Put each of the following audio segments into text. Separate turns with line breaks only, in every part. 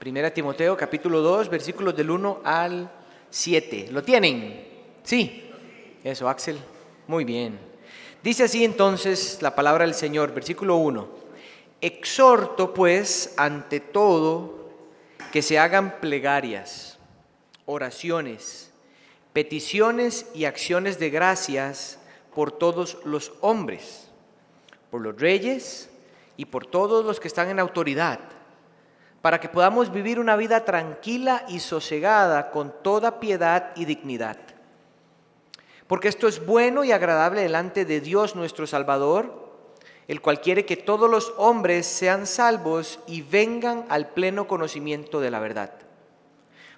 Primera Timoteo capítulo 2, versículos del 1 al 7. ¿Lo tienen? Sí. Eso, Axel. Muy bien. Dice así entonces la palabra del Señor, versículo 1. Exhorto pues ante todo que se hagan plegarias, oraciones, peticiones y acciones de gracias por todos los hombres, por los reyes y por todos los que están en autoridad, para que podamos vivir una vida tranquila y sosegada con toda piedad y dignidad. Porque esto es bueno y agradable delante de Dios nuestro Salvador, el cual quiere que todos los hombres sean salvos y vengan al pleno conocimiento de la verdad.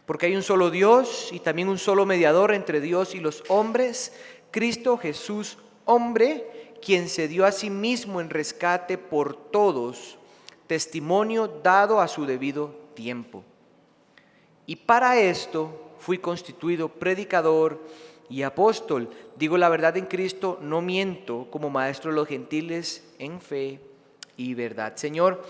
Porque hay un solo Dios y también un solo mediador entre Dios y los hombres, Cristo Jesús, hombre, quien se dio a sí mismo en rescate por todos, testimonio dado a su debido tiempo. Y para esto fui constituido predicador y apóstol. Digo la verdad en Cristo, no miento, como maestro de los gentiles en fe y verdad. Señor,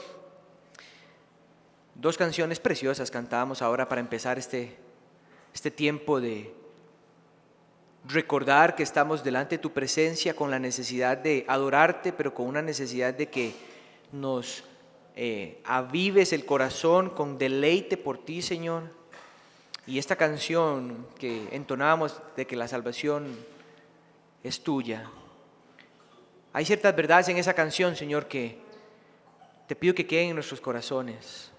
dos canciones preciosas cantábamos ahora para empezar este tiempo de recordar que estamos delante de tu presencia con la necesidad de adorarte, pero con una necesidad de que nos avives el corazón con deleite por ti, Señor. Y esta canción que entonábamos de que la salvación es tuya, hay ciertas verdades en esa canción, Señor, que te pido que queden en nuestros corazones,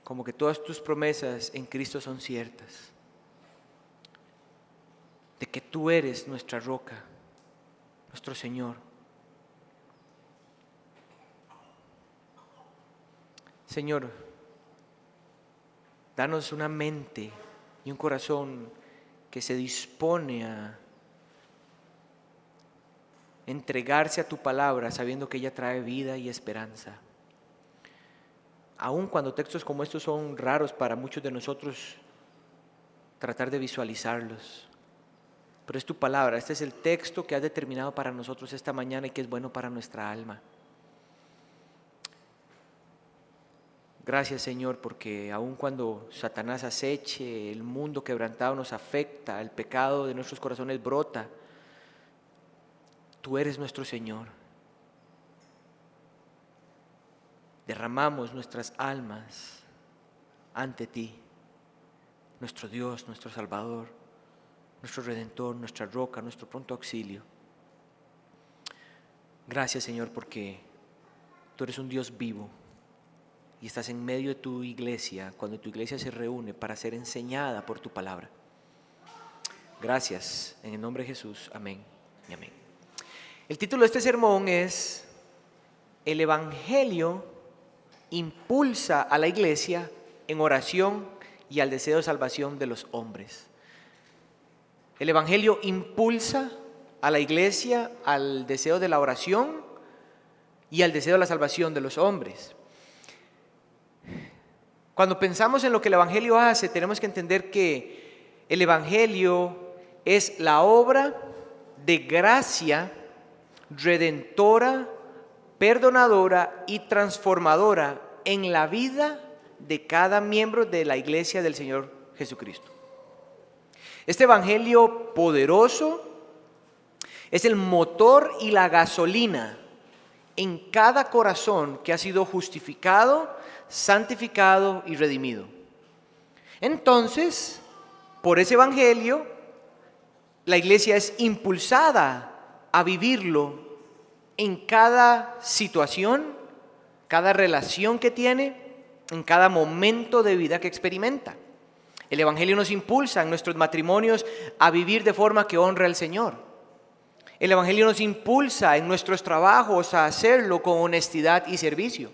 como que todas tus promesas en Cristo son ciertas, de que tú eres nuestra roca, nuestro Señor. Señor, danos una mente y un corazón que se dispone a entregarse a tu palabra, sabiendo que ella trae vida y esperanza. Aun cuando textos como estos son raros para muchos de nosotros, tratar de visualizarlos. Pero es tu palabra, este es el texto que has determinado para nosotros esta mañana y que es bueno para nuestra alma. Gracias, Señor, porque aun cuando Satanás aceche, el mundo quebrantado nos afecta, el pecado de nuestros corazones brota, tú eres nuestro Señor. Derramamos nuestras almas ante ti, nuestro Dios, nuestro Salvador, nuestro Redentor, nuestra roca, nuestro pronto auxilio. Gracias, Señor, porque tú eres un Dios vivo y estás en medio de tu iglesia, cuando tu iglesia se reúne para ser enseñada por tu palabra. Gracias, en el nombre de Jesús, amén y amén. El título de este sermón es El Evangelio impulsa a la iglesia en oración y al deseo de salvación de los hombres. El Evangelio impulsa a la iglesia al deseo de la oración y al deseo de la salvación de los hombres. Cuando pensamos en lo que el Evangelio hace, tenemos que entender que el Evangelio es la obra de gracia redentora, perdonadora y transformadora en la vida de cada miembro de la iglesia del Señor Jesucristo. Este Evangelio poderoso es el motor y la gasolina en cada corazón que ha sido justificado, santificado y redimido. Entonces, por ese Evangelio, la iglesia es impulsada a vivirlo en cada situación, cada relación que tiene, en cada momento de vida que experimenta. El Evangelio nos impulsa en nuestros matrimonios a vivir de forma que honre al Señor. El Evangelio nos impulsa en nuestros trabajos a hacerlo con honestidad y servicio.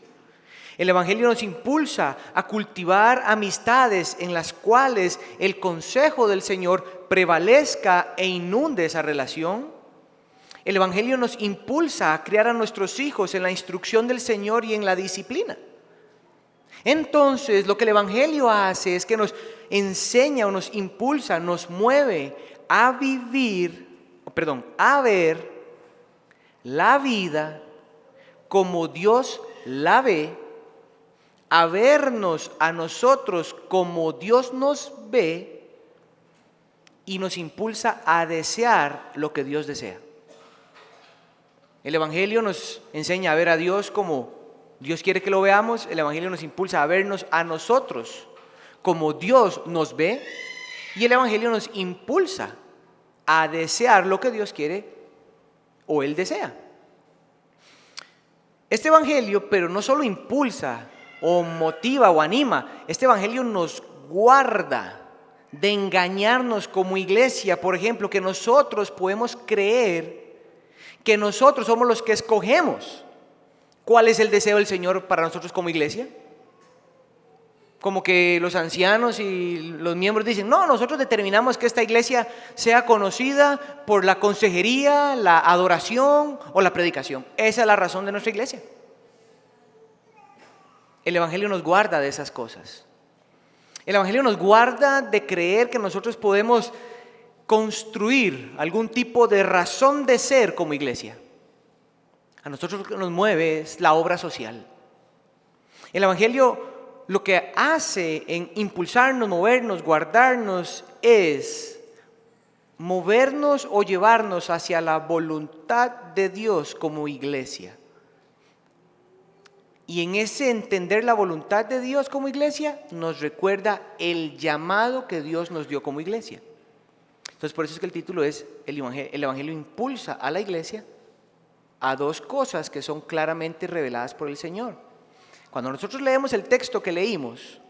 El Evangelio nos impulsa a cultivar amistades en las cuales el consejo del Señor prevalezca e inunde esa relación. El Evangelio nos impulsa a criar a nuestros hijos en la instrucción del Señor y en la disciplina. Entonces, lo que el Evangelio hace es que nos enseña o nos impulsa, nos mueve a ver la vida como Dios la ve, a vernos a nosotros como Dios nos ve y nos impulsa a desear lo que Dios desea. El Evangelio nos enseña a ver a Dios como Dios quiere que lo veamos. El Evangelio nos impulsa a vernos a nosotros como Dios nos ve. Y el Evangelio nos impulsa a desear lo que Dios quiere o Él desea. Este Evangelio, pero no solo impulsa o motiva o anima, este Evangelio nos guarda de engañarnos como iglesia. Por ejemplo, que nosotros podemos creer que nosotros somos los que escogemos cuál es el deseo del Señor para nosotros como iglesia. Como que los ancianos y los miembros dicen, no, nosotros determinamos que esta iglesia sea conocida por la consejería, la adoración o la predicación. Esa es la razón de nuestra iglesia. El Evangelio nos guarda de esas cosas. El Evangelio nos guarda de creer que nosotros podemos construir algún tipo de razón de ser como iglesia. A nosotros lo que nos mueve es la obra social. El Evangelio lo que hace en impulsarnos, movernos, guardarnos, es movernos o llevarnos hacia la voluntad de Dios como iglesia. Y en ese entender la voluntad de Dios como iglesia, nos recuerda el llamado que Dios nos dio como iglesia. Entonces, por eso es que el título es el Evangelio impulsa a la iglesia a dos cosas que son claramente reveladas por el Señor. Cuando nosotros leemos el texto que leímos,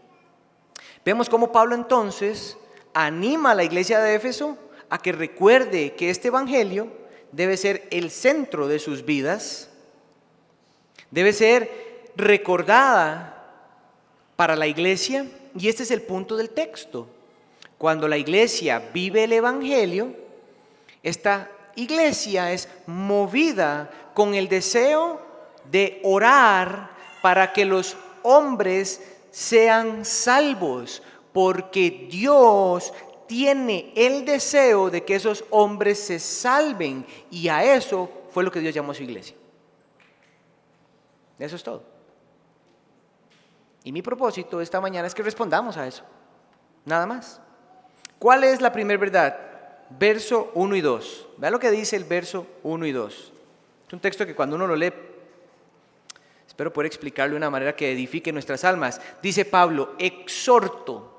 vemos cómo Pablo entonces anima a la iglesia de Éfeso a que recuerde que este Evangelio debe ser el centro de sus vidas, debe ser recordada para la iglesia, y este es el punto del texto. Cuando la iglesia vive el Evangelio, esta iglesia es movida con el deseo de orar para que los hombres sean salvos, porque Dios tiene el deseo de que esos hombres se salven, y a eso fue lo que Dios llamó a su iglesia. Eso es todo. Y mi propósito esta mañana es que respondamos a eso, nada más. ¿Cuál es la primera verdad? Verso 1 y 2. Vea lo que dice el verso 1 y 2. Es un texto que cuando uno lo lee, espero poder explicarlo de una manera que edifique nuestras almas. Dice Pablo: exhorto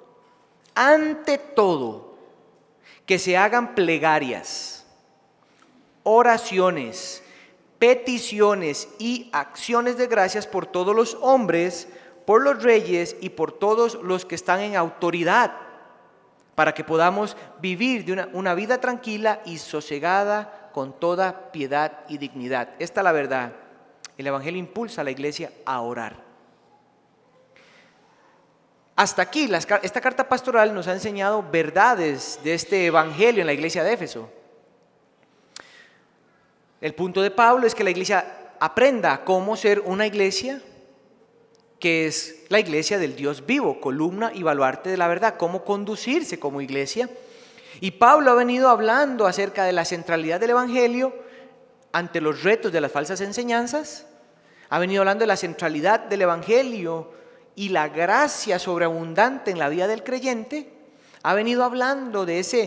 ante todo que se hagan plegarias, oraciones, peticiones y acciones de gracias por todos los hombres, por los reyes y por todos los que están en autoridad, para que podamos vivir de una vida tranquila y sosegada con toda piedad y dignidad. Esta es la verdad. El Evangelio impulsa a la iglesia a orar. Hasta aquí, esta carta pastoral nos ha enseñado verdades de este Evangelio en la iglesia de Éfeso. El punto de Pablo es que la iglesia aprenda cómo ser una iglesia que es la iglesia del Dios vivo, columna y baluarte de la verdad, cómo conducirse como iglesia. Y Pablo ha venido hablando acerca de la centralidad del Evangelio ante los retos de las falsas enseñanzas. Ha venido hablando de la centralidad del Evangelio y la gracia sobreabundante en la vida del creyente. Ha venido hablando de esa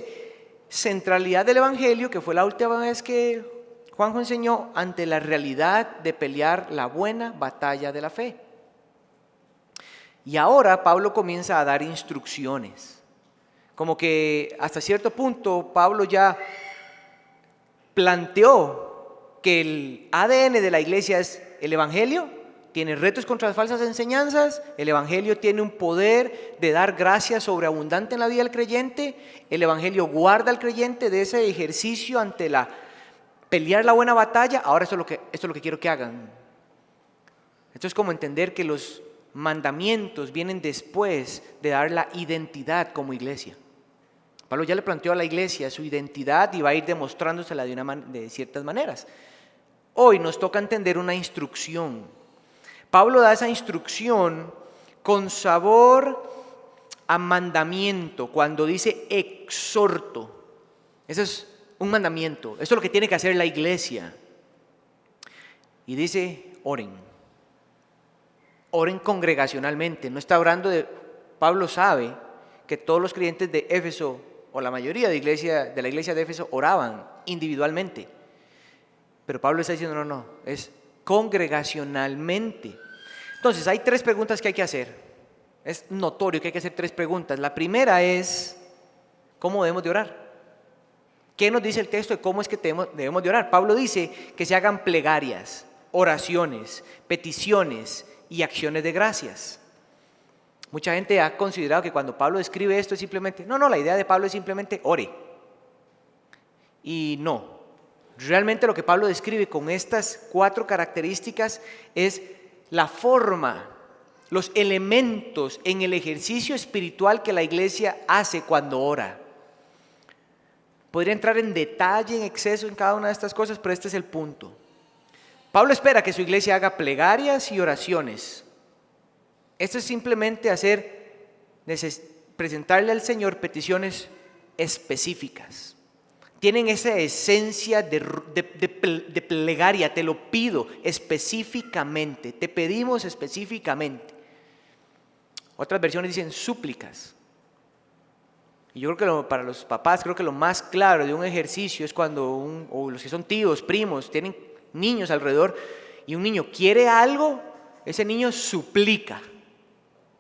centralidad del Evangelio, que fue la última vez que Juanjo enseñó, ante la realidad de pelear la buena batalla de la fe. Y ahora Pablo comienza a dar instrucciones. Como que hasta cierto punto Pablo ya planteó que el ADN de la iglesia es el Evangelio, tiene retos contra las falsas enseñanzas, el Evangelio tiene un poder de dar gracia sobreabundante en la vida del creyente, el Evangelio guarda al creyente de ese ejercicio ante la pelear la buena batalla. Ahora esto es lo que quiero que hagan. Esto es como entender que los mandamientos vienen después de dar la identidad como iglesia. Pablo ya le planteó a la iglesia su identidad y va a ir demostrándosela de ciertas maneras. Hoy nos toca entender una instrucción. Pablo da esa instrucción con sabor a mandamiento cuando dice exhorto. Eso es un mandamiento. Eso es lo que tiene que hacer la iglesia. Y dice oren. Oren congregacionalmente. No está orando Pablo sabe que todos los creyentes de Éfeso, o la mayoría de la iglesia de Éfeso, oraban individualmente. Pero Pablo está diciendo, no, es congregacionalmente. Entonces, hay 3 preguntas que hay que hacer. Es notorio que hay que hacer 3 preguntas. La primera es, ¿cómo debemos de orar? ¿Qué nos dice el texto de cómo es que debemos de orar? Pablo dice que se hagan plegarias, oraciones, peticiones y acciones de gracias. Mucha gente ha considerado que cuando Pablo escribe esto es simplemente, no, la idea de Pablo es simplemente ore. Y no, realmente lo que Pablo describe con estas 4 características es la forma, los elementos en el ejercicio espiritual que la iglesia hace cuando ora. Podría entrar en detalle, en exceso en cada una de estas cosas, pero este es el punto. Pablo espera que su iglesia haga plegarias y oraciones. Esto es simplemente presentarle al Señor peticiones específicas. Tienen esa esencia de plegaria, te lo pido específicamente, te pedimos específicamente. Otras versiones dicen súplicas. Y yo creo que para los papás, creo que lo más claro de un ejercicio es cuando o los que son tíos, primos, tienen niños alrededor y un niño quiere algo, ese niño suplica,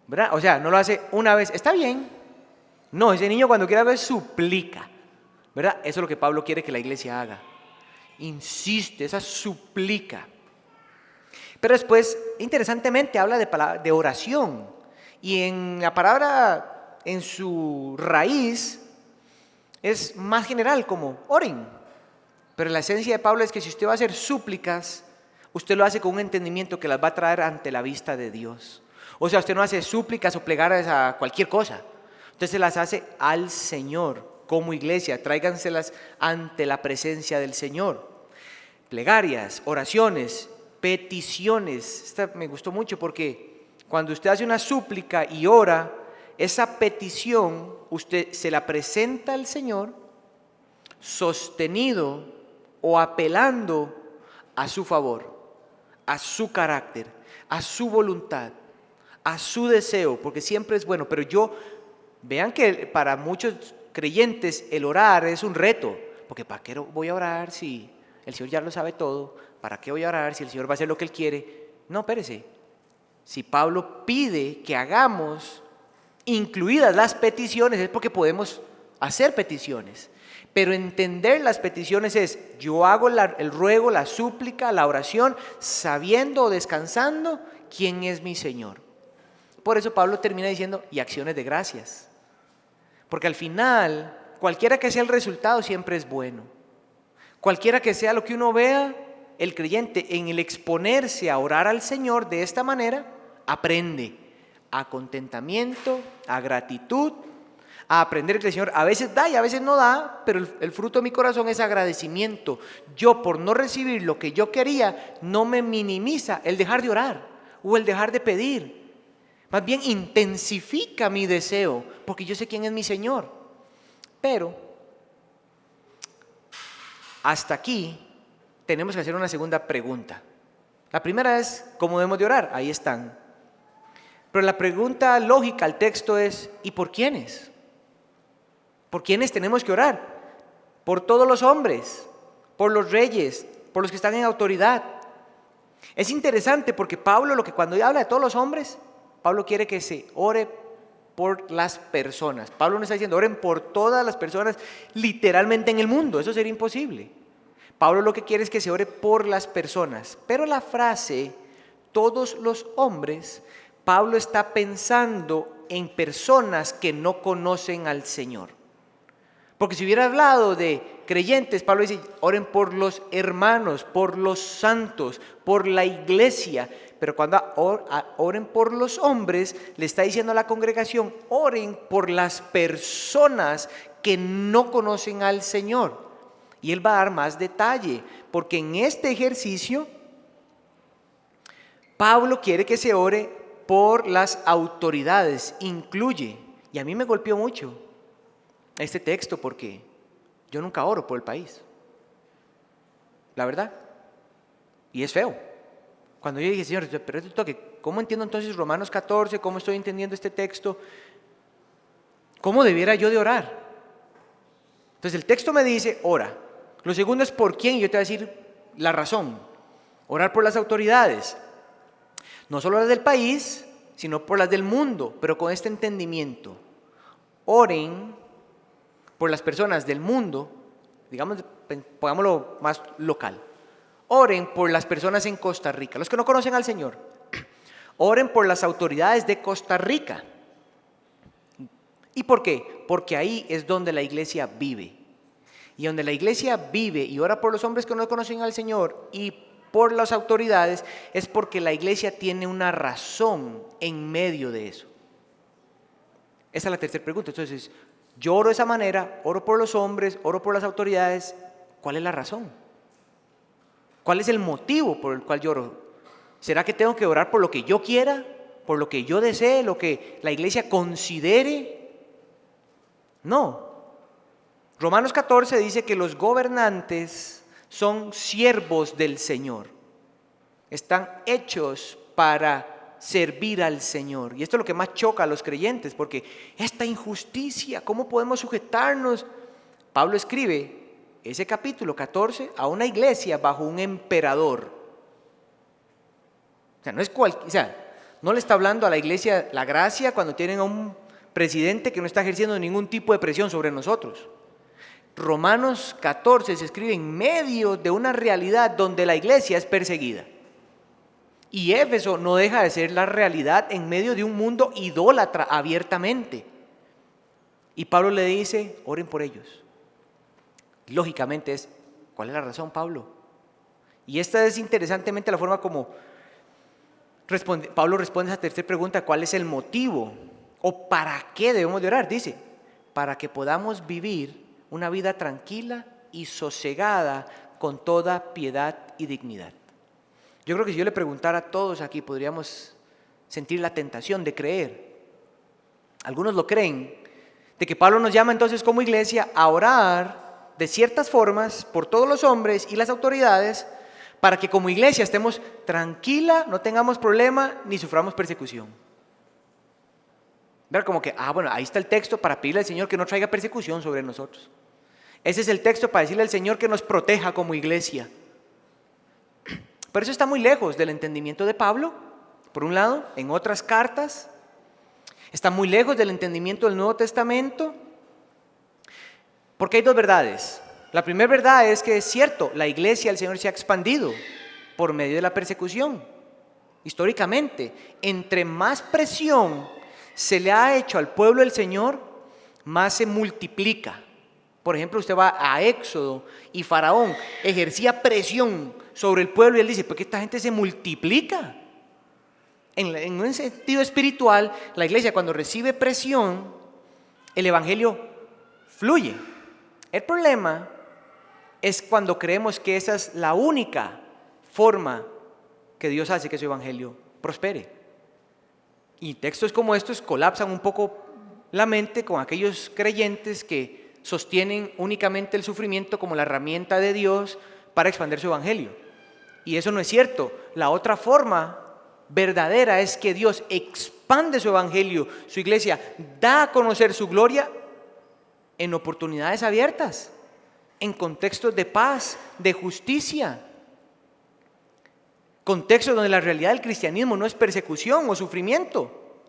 ¿verdad? O sea, no lo hace una vez, está bien. No, ese niño cuando quiere algo suplica, ¿verdad? Eso es lo que Pablo quiere que la iglesia haga. Insiste, esa suplica. Pero después, interesantemente, habla de oración. Y en la palabra, en su raíz, es más general, como oren. Pero la esencia de Pablo es que si usted va a hacer súplicas, usted lo hace con un entendimiento que las va a traer ante la vista de Dios. O sea, usted no hace súplicas o plegarias a cualquier cosa. Usted se las hace al Señor como iglesia. Tráiganselas ante la presencia del Señor. Plegarias, oraciones, peticiones. Esta me gustó mucho porque cuando usted hace una súplica y ora, esa petición usted se la presenta al Señor sostenido o apelando a su favor, a su carácter, a su voluntad, a su deseo, porque siempre es bueno. Pero vean que para muchos creyentes el orar es un reto, porque ¿para qué voy a orar si el Señor ya lo sabe todo? ¿Para qué voy a orar si el Señor va a hacer lo que Él quiere? No, espérese. Si Pablo pide que hagamos, incluidas las peticiones, es porque podemos hacer peticiones. Pero entender las peticiones es, yo hago el ruego, la súplica, la oración, sabiendo o descansando quién es mi Señor. Por eso Pablo termina diciendo, y acciones de gracias. Porque al final, cualquiera que sea el resultado siempre es bueno. Cualquiera que sea lo que uno vea, el creyente en el exponerse a orar al Señor de esta manera, aprende a contentamiento, a gratitud, a aprender que el Señor a veces da y a veces no da, pero el fruto de mi corazón es agradecimiento. Yo, por no recibir lo que yo quería, no me minimiza el dejar de orar o el dejar de pedir. Más bien intensifica mi deseo, porque yo sé quién es mi Señor. Pero hasta aquí tenemos que hacer una segunda pregunta. La primera es, ¿cómo debemos de orar? Ahí están. Pero la pregunta lógica al texto es, ¿y por quiénes? ¿Por quiénes tenemos que orar? Por todos los hombres, por los reyes, por los que están en autoridad. Es interesante porque Pablo, cuando habla de todos los hombres, Pablo quiere que se ore por las personas. Pablo no está diciendo oren por todas las personas literalmente en el mundo, eso sería imposible. Pablo lo que quiere es que se ore por las personas. Pero la frase todos los hombres, Pablo está pensando en personas que no conocen al Señor. Porque si hubiera hablado de creyentes, Pablo dice, oren por los hermanos, por los santos, por la iglesia. Pero cuando oren por los hombres, le está diciendo a la congregación, oren por las personas que no conocen al Señor. Y él va a dar más detalle, porque en este ejercicio, Pablo quiere que se ore por las autoridades, incluye, y a mí me golpeó mucho este texto porque yo nunca oro por el país, la verdad, y es feo. Cuando yo dije, Señor, pero esto toque, ¿cómo entiendo entonces Romanos 14? ¿Cómo estoy entendiendo este texto? ¿Cómo debiera yo de orar? Entonces el texto me dice, ora. Lo segundo es por quién, y yo te voy a decir la razón. Orar por las autoridades. No solo las del país, sino por las del mundo, pero con este entendimiento. Oren por las personas del mundo, digamos, pongámoslo más local. Oren por las personas en Costa Rica, los que no conocen al Señor. Oren por las autoridades de Costa Rica. ¿Y por qué? Porque ahí es donde la iglesia vive. Y donde la iglesia vive y ora por los hombres que no conocen al Señor y por las autoridades, es porque la iglesia tiene una razón en medio de eso. Esa es la tercera pregunta. Entonces, yo oro de esa manera, oro por los hombres, oro por las autoridades. ¿Cuál es la razón? ¿Cuál es el motivo por el cual yo oro? ¿Será que tengo que orar por lo que yo quiera? ¿Por lo que yo desee? ¿Lo que la iglesia considere? No. Romanos 14 dice que los gobernantes son siervos del Señor. Están hechos para servir al Señor. Y esto es lo que más choca a los creyentes, porque esta injusticia, ¿cómo podemos sujetarnos? Pablo escribe ese capítulo 14 a una iglesia bajo un emperador. No le está hablando a la iglesia la gracia cuando tienen a un presidente que no está ejerciendo ningún tipo de presión sobre nosotros. Romanos 14 se escribe en medio de una realidad donde la iglesia es perseguida. Y Éfeso no deja de ser la realidad en medio de un mundo idólatra abiertamente. Y Pablo le dice, oren por ellos. Lógicamente ¿cuál es la razón, Pablo? Y esta es interesantemente la forma como Pablo responde a esa tercera pregunta, ¿cuál es el motivo? ¿O para qué debemos de orar? Dice, para que podamos vivir una vida tranquila y sosegada con toda piedad y dignidad. Yo creo que si yo le preguntara a todos aquí, podríamos sentir la tentación de creer. Algunos lo creen, de que Pablo nos llama entonces como iglesia a orar de ciertas formas por todos los hombres y las autoridades para que como iglesia estemos tranquila, no tengamos problema ni suframos persecución. Ver como que, bueno, ahí está el texto para pedirle al Señor que no traiga persecución sobre nosotros. Ese es el texto para decirle al Señor que nos proteja como iglesia. Pero eso está muy lejos del entendimiento de Pablo, por un lado, en otras cartas. Está muy lejos del entendimiento del Nuevo Testamento. Porque hay dos verdades. La primera verdad es que es cierto, la iglesia del Señor se ha expandido por medio de la persecución. Históricamente, entre más presión se le ha hecho al pueblo del Señor, más se multiplica. Por ejemplo, usted va a Éxodo y Faraón ejercía presión sobre el pueblo y él dice, ¿por qué esta gente se multiplica? En un sentido espiritual, la iglesia cuando recibe presión, el evangelio fluye. El problema es cuando creemos que esa es la única forma que Dios hace que su evangelio prospere. Y textos como estos colapsan un poco la mente con aquellos creyentes que sostienen únicamente el sufrimiento como la herramienta de Dios para expandir su evangelio. Y eso no es cierto. La otra forma verdadera es que Dios expande su evangelio, su iglesia da a conocer su gloria en oportunidades abiertas, en contextos de paz, de justicia, contextos donde la realidad del cristianismo no es persecución o sufrimiento.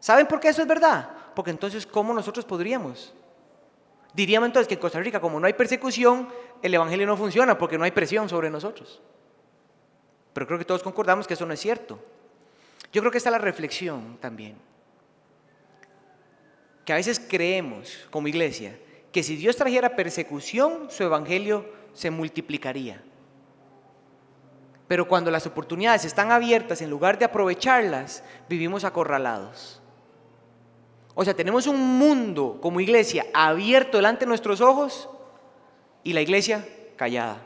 ¿Saben por qué eso es verdad? Porque entonces, ¿cómo nosotros podríamos? Diríamos entonces que en Costa Rica, como no hay persecución, el evangelio no funciona porque no hay presión sobre nosotros. Pero creo que todos concordamos que eso no es cierto. Yo creo que está la reflexión también. Que a veces creemos como iglesia que si Dios trajera persecución, su evangelio se multiplicaría. Pero cuando las oportunidades están abiertas, en lugar de aprovecharlas, vivimos acorralados. O sea, tenemos un mundo como iglesia abierto delante de nuestros ojos y la iglesia callada.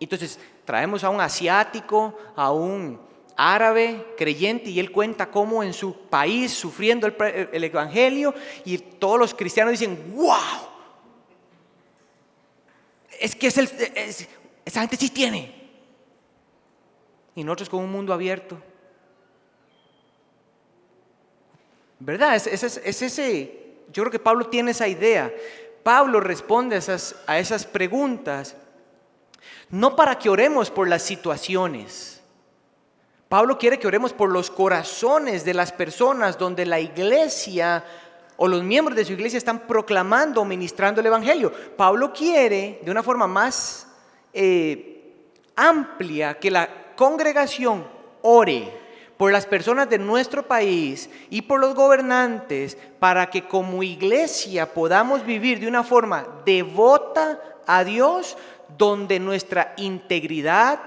Entonces traemos a un asiático, a un árabe creyente y él cuenta cómo en su país sufriendo el evangelio y todos los cristianos dicen ¡wow! Es que esa gente sí tiene. y nosotros con un mundo abierto. ¿Verdad? Yo creo que Pablo tiene esa idea. Pablo responde a esas preguntas no para que oremos por las situaciones. Pablo quiere que oremos por los corazones de las personas donde la iglesia o los miembros de su iglesia están proclamando o ministrando el evangelio. Pablo quiere, de una forma más amplia, que la congregación ore por las personas de nuestro país y por los gobernantes, para que como iglesia podamos vivir de una forma devota a Dios, donde nuestra integridad,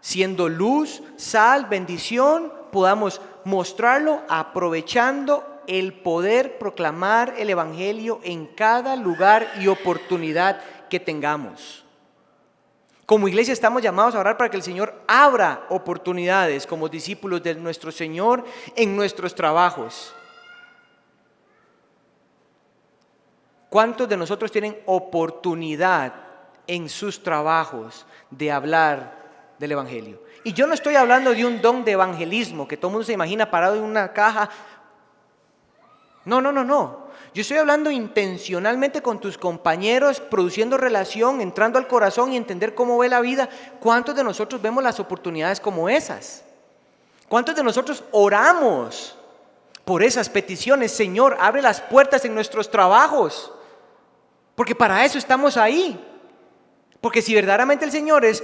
siendo luz, sal, bendición, podamos mostrarlo aprovechando el poder proclamar el evangelio en cada lugar y oportunidad que tengamos. Como iglesia estamos llamados a orar para que el Señor abra oportunidades como discípulos de nuestro Señor en nuestros trabajos. ¿Cuántos de nosotros tienen oportunidad en sus trabajos de hablar del evangelio? Y yo no estoy hablando de un don de evangelismo que todo el mundo se imagina parado en una caja. No. Yo estoy hablando intencionalmente con tus compañeros, produciendo relación, entrando al corazón y entender cómo ve la vida. ¿Cuántos de nosotros vemos las oportunidades como esas? ¿Cuántos de nosotros oramos por esas peticiones? Señor, abre las puertas en nuestros trabajos, porque para eso estamos ahí. Porque si verdaderamente el Señor es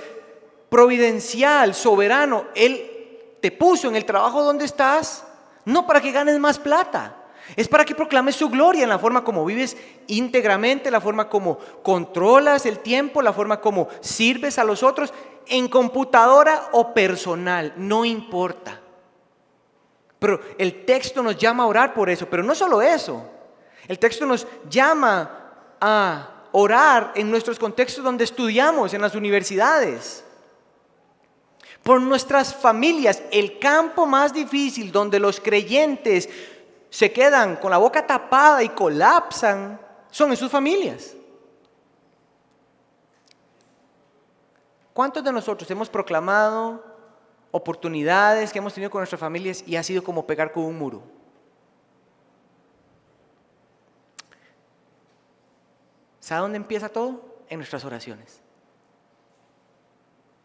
providencial, soberano, Él te puso en el trabajo donde estás, no para que ganes más plata. Es para que proclames su gloria en la forma como vives íntegramente, la forma como controlas el tiempo, la forma como sirves a los otros, en computadora o personal, no importa. Pero el texto nos llama a orar por eso, pero no solo eso. El texto nos llama a orar en nuestros contextos donde estudiamos, en las universidades. Por nuestras familias, el campo más difícil donde los creyentes se quedan con la boca tapada y colapsan, son en sus familias. ¿Cuántos de nosotros hemos proclamado oportunidades que hemos tenido con nuestras familias y ha sido como pegar con un muro? ¿Sabe dónde empieza todo? En nuestras oraciones.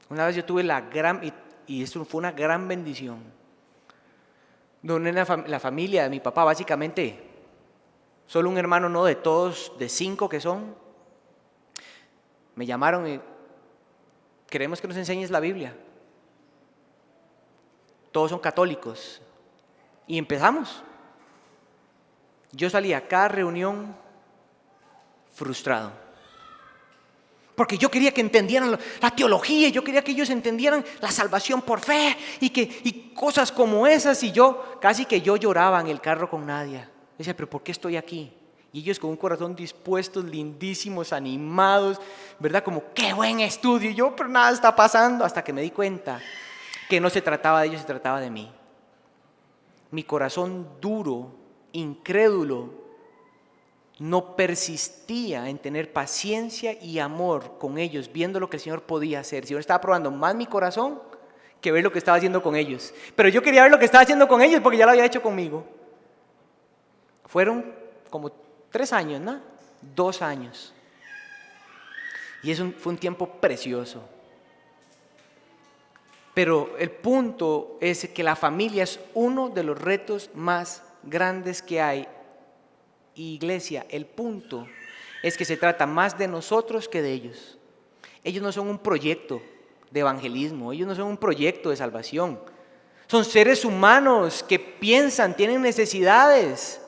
Una vez yo tuve y eso fue una gran bendición, donde la familia de mi papá, básicamente, solo un hermano, no de todos, de 5 que son, me llamaron y queremos que nos enseñes la Biblia. Todos son católicos. Y empezamos. Yo salí a cada reunión frustrado. Porque yo quería que entendieran la teología, yo quería que ellos entendieran la salvación por fe y cosas como esas. Y yo casi que yo lloraba en el carro con Nadia. Decía, pero ¿por qué estoy aquí? Y ellos con un corazón dispuestos, lindísimos, animados, ¿verdad? Como, qué buen estudio. Y yo, pero nada está pasando. Hasta que me di cuenta que no se trataba de ellos, se trataba de mí. Mi corazón duro, incrédulo, no persistía en tener paciencia y amor con ellos, viendo lo que el Señor podía hacer. El Señor estaba probando más mi corazón que ver lo que estaba haciendo con ellos. Pero yo quería ver lo que estaba haciendo con ellos porque ya lo había hecho conmigo. Fueron como 3 años, ¿no? 2 años. Y fue un tiempo precioso. Pero el punto es que la familia es uno de los retos más grandes que hay. Iglesia, el punto es que se trata más de nosotros que de ellos. Ellos no son un proyecto de evangelismo, ellos no son un proyecto de salvación. Son seres humanos que piensan, tienen necesidades.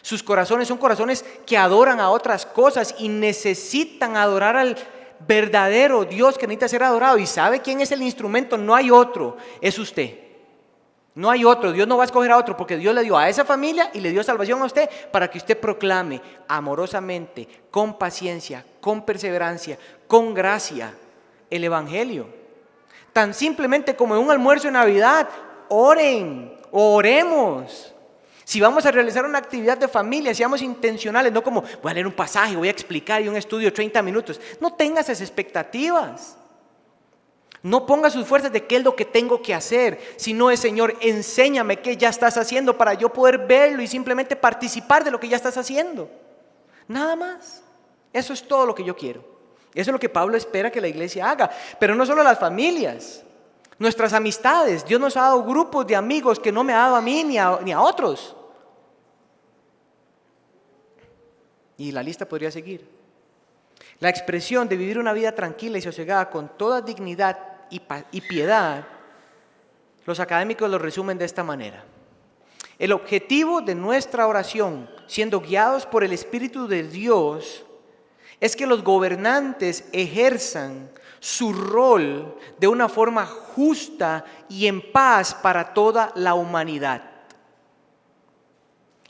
Sus corazones son corazones que adoran a otras cosas y necesitan adorar al verdadero Dios que necesita ser adorado. ¿Y sabe quién es el instrumento? No hay otro, es usted. No hay otro, Dios no va a escoger a otro, porque Dios le dio a esa familia y le dio salvación a usted para que usted proclame amorosamente, con paciencia, con perseverancia, con gracia el evangelio. Tan simplemente como en un almuerzo de Navidad, oren, oremos. Si vamos a realizar una actividad de familia, seamos intencionales, no como voy a leer un pasaje, voy a explicar y un estudio de 30 minutos. No tengas esas expectativas. No ponga sus fuerzas de qué es lo que tengo que hacer, sino es: Señor, enséñame qué ya estás haciendo para yo poder verlo y simplemente participar de lo que ya estás haciendo. Nada más. Eso es todo lo que yo quiero. Eso es lo que Pablo espera que la iglesia haga. Pero no solo las familias, nuestras amistades. Dios nos ha dado grupos de amigos que no me ha dado a mí ni a otros. Y la lista podría seguir. La expresión de vivir una vida tranquila y sosegada con toda dignidad y piedad, los académicos lo resumen de esta manera: el objetivo de nuestra oración, siendo guiados por el Espíritu de Dios, es que los gobernantes ejerzan su rol de una forma justa y en paz para toda la humanidad.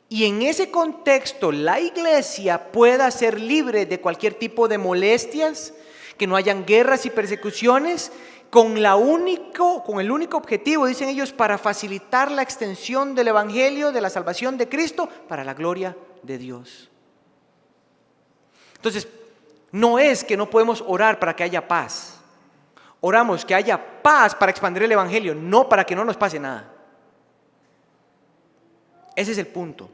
Y en ese contexto la iglesia pueda ser libre de cualquier tipo de molestias, que no hayan guerras y persecuciones, con el único objetivo, dicen ellos, para facilitar la extensión del evangelio, de la salvación de Cristo, para la gloria de Dios. Entonces, no es que no podemos orar para que haya paz. Oramos que haya paz para expandir el evangelio, no para que no nos pase nada. Ese es el punto.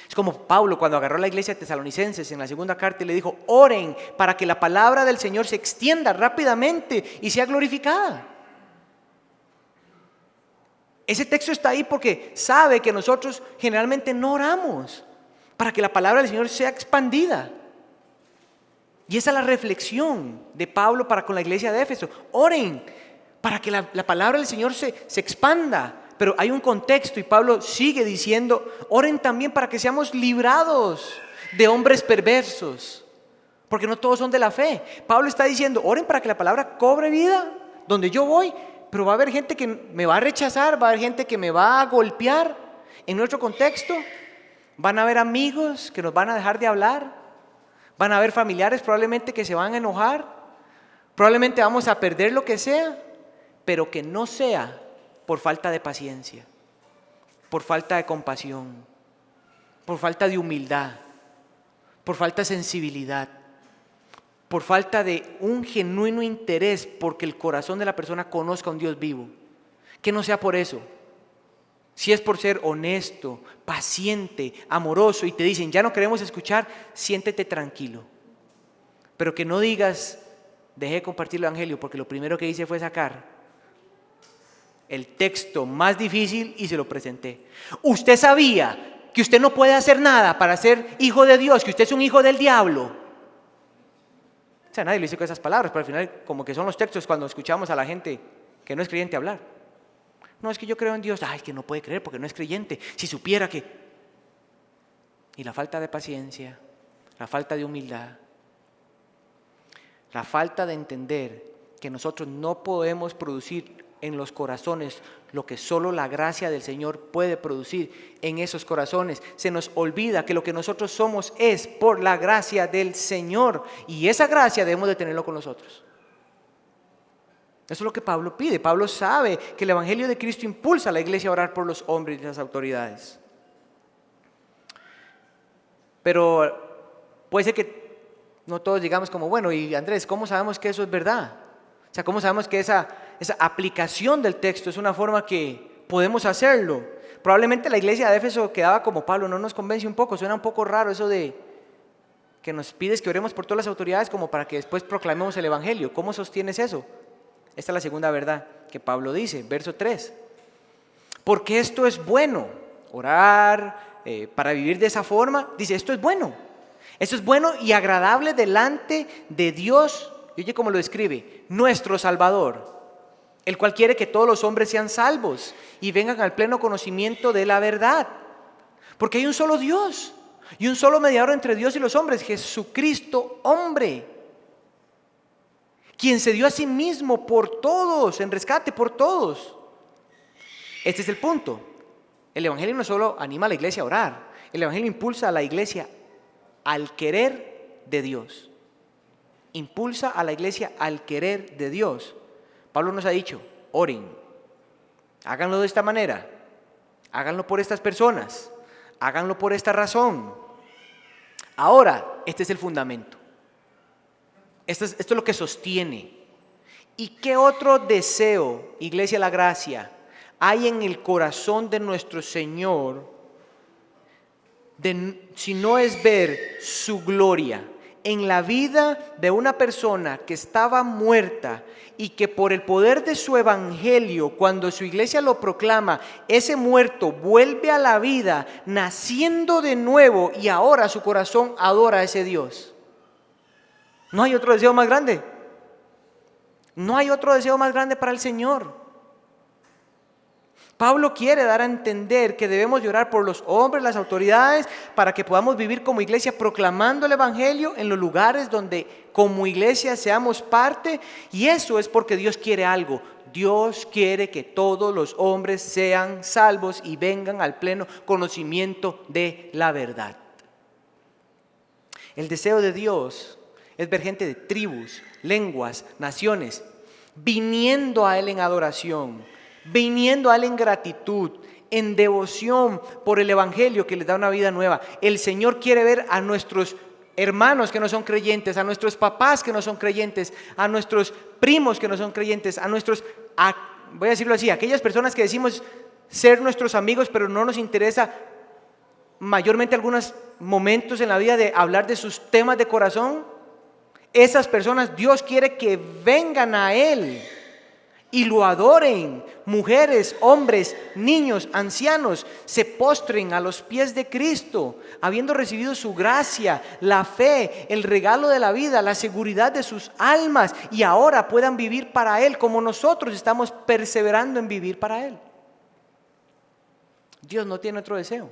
Es como Pablo cuando agarró a la iglesia de Tesalonicenses en la segunda carta y le dijo: oren para que la palabra del Señor se extienda rápidamente y sea glorificada. Ese texto está ahí porque sabe que nosotros generalmente no oramos para que la palabra del Señor sea expandida. Y esa es la reflexión de Pablo para con la iglesia de Éfeso. Oren para que la palabra del Señor se expanda. Pero hay un contexto y Pablo sigue diciendo: oren también para que seamos librados de hombres perversos, porque no todos son de la fe. Pablo está diciendo: oren para que la palabra cobre vida donde yo voy, pero va a haber gente que me va a rechazar, va a haber gente que me va a golpear. En nuestro contexto van a haber amigos que nos van a dejar de hablar, van a haber familiares probablemente que se van a enojar, probablemente vamos a perder lo que sea, pero que no sea por falta de paciencia, por falta de compasión, por falta de humildad, por falta de sensibilidad, por falta de un genuino interés porque el corazón de la persona conozca a un Dios vivo. Que no sea por eso. Si es por ser honesto, paciente, amoroso y te dicen: ya no queremos escuchar, siéntete tranquilo. Pero que no digas: dejé de compartir el evangelio porque lo primero que hice fue sacar el texto más difícil y se lo presenté. Usted sabía que usted no puede hacer nada para ser hijo de Dios, que usted es un hijo del diablo. O sea, nadie lo dice con esas palabras, pero al final como que son los textos cuando escuchamos a la gente que no es creyente hablar. No, es que yo creo en Dios. Ay, que no puede creer porque no es creyente. Si supiera que... Y la falta de paciencia, la falta de humildad, la falta de entender que nosotros no podemos producir en los corazones lo que solo la gracia del Señor puede producir en esos corazones. Se nos olvida que lo que nosotros somos es por la gracia del Señor, y esa gracia debemos de tenerlo con nosotros. Eso es lo que Pablo pide. Pablo sabe que el evangelio de Cristo impulsa a la iglesia a orar por los hombres y las autoridades. Pero puede ser que no todos digamos como: bueno, y Andrés, ¿cómo sabemos que eso es verdad? O sea, ¿cómo sabemos que esa aplicación del texto es una forma que podemos hacerlo? Probablemente la iglesia de Éfeso quedaba como: Pablo, ¿no nos convence un poco? Suena un poco raro eso de que nos pides que oremos por todas las autoridades como para que después proclamemos el evangelio. ¿Cómo sostienes eso? Esta es la segunda verdad que Pablo dice, verso 3. Porque esto es bueno, orar para vivir de esa forma. Dice: esto es bueno. Esto es bueno y agradable delante de Dios. Y oye cómo lo describe: nuestro Salvador, el cual quiere que todos los hombres sean salvos y vengan al pleno conocimiento de la verdad. Porque hay un solo Dios y un solo mediador entre Dios y los hombres, Jesucristo hombre, quien se dio a sí mismo por todos, en rescate por todos. Este es el punto. El evangelio no solo anima a la iglesia a orar, el evangelio impulsa a la iglesia al querer de Dios. Impulsa a la iglesia al querer de Dios. Pablo nos ha dicho: oren, háganlo de esta manera, háganlo por estas personas, háganlo por esta razón. Ahora, este es el fundamento. Esto es lo que sostiene. ¿Y qué otro deseo, Iglesia La Gracia, hay en el corazón de nuestro Señor si no es ver su gloria en la vida de una persona que estaba muerta y que por el poder de su evangelio, cuando su iglesia lo proclama, ese muerto vuelve a la vida, naciendo de nuevo, y ahora su corazón adora a ese Dios? ¿No hay otro deseo más grande? No hay otro deseo más grande para el Señor. Pablo quiere dar a entender que debemos orar por los hombres, las autoridades, para que podamos vivir como iglesia proclamando el evangelio en los lugares donde como iglesia seamos parte. Y eso es porque Dios quiere algo. Dios quiere que todos los hombres sean salvos y vengan al pleno conocimiento de la verdad. El deseo de Dios es ver gente de tribus, lenguas, naciones, viniendo a Él en adoración, viniendo a Él en gratitud, en devoción por el evangelio que les da una vida nueva. El Señor quiere ver a nuestros hermanos que no son creyentes, a nuestros papás que no son creyentes, a nuestros primos que no son creyentes, voy a decirlo así, aquellas personas que decimos ser nuestros amigos, pero no nos interesa mayormente algunos momentos en la vida de hablar de sus temas de corazón. Esas personas Dios quiere que vengan a Él y lo adoren. Mujeres, hombres, niños, ancianos, se postren a los pies de Cristo, habiendo recibido su gracia, la fe, el regalo de la vida, la seguridad de sus almas, y ahora puedan vivir para Él como nosotros estamos perseverando en vivir para Él. Dios no tiene otro deseo.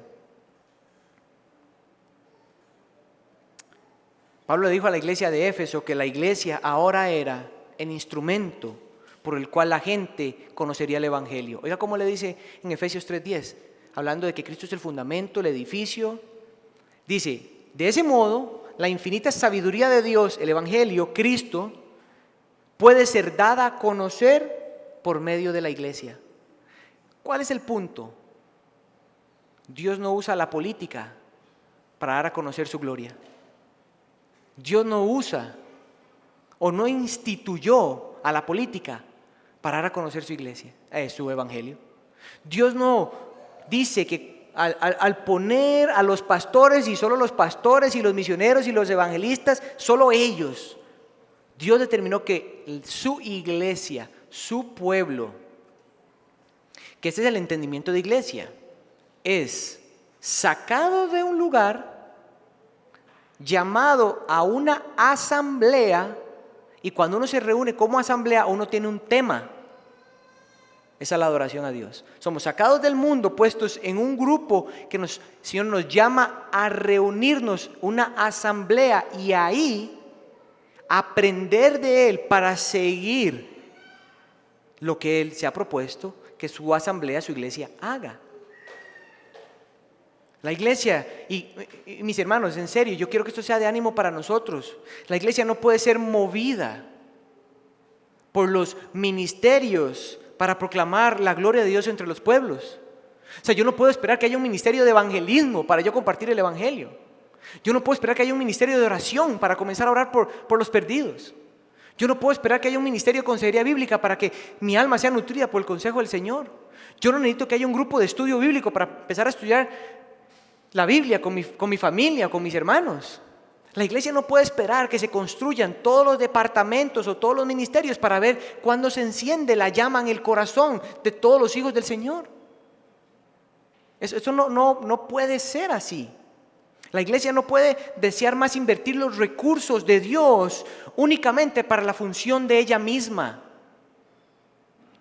Pablo le dijo a la iglesia de Éfeso que la iglesia ahora era el instrumento por el cual la gente conocería el evangelio. Oiga cómo le dice en Efesios 3:10, hablando de que Cristo es el fundamento, el edificio. Dice: de ese modo, la infinita sabiduría de Dios, el evangelio, Cristo, puede ser dada a conocer por medio de la iglesia. ¿Cuál es el punto? Dios no usa la política para dar a conocer su gloria. Dios no usa o no instituyó a la política para dar a conocer su iglesia, su evangelio. Dios no dice que al poner a los pastores, y solo los pastores y los misioneros y los evangelistas, solo ellos, Dios determinó que su iglesia, su pueblo, que ese es el entendimiento de iglesia, es sacado de un lugar, llamado a una asamblea, y cuando uno se reúne como asamblea, uno tiene un tema. Esa es la adoración a Dios. Somos sacados del mundo, puestos en un grupo que el Señor nos llama a reunirnos, una asamblea, y ahí aprender de Él para seguir lo que Él se ha propuesto que su asamblea, su iglesia haga. La iglesia, y mis hermanos, en serio, yo quiero que esto sea de ánimo para nosotros. La iglesia no puede ser movida por los ministerios para proclamar la gloria de Dios entre los pueblos. O sea, yo no puedo esperar que haya un ministerio de evangelismo para yo compartir el evangelio. Yo no puedo esperar que haya un ministerio de oración para comenzar a orar por los perdidos. Yo no puedo esperar que haya un ministerio de consejería bíblica para que mi alma sea nutrida por el consejo del Señor. Yo no necesito que haya un grupo de estudio bíblico para empezar a estudiar la Biblia con mi familia, con mis hermanos. La iglesia no puede esperar que se construyan todos los departamentos o todos los ministerios para ver cuándo se enciende la llama en el corazón de todos los hijos del Señor. Eso no puede ser así. La iglesia no puede desear más invertir los recursos de Dios únicamente para la función de ella misma.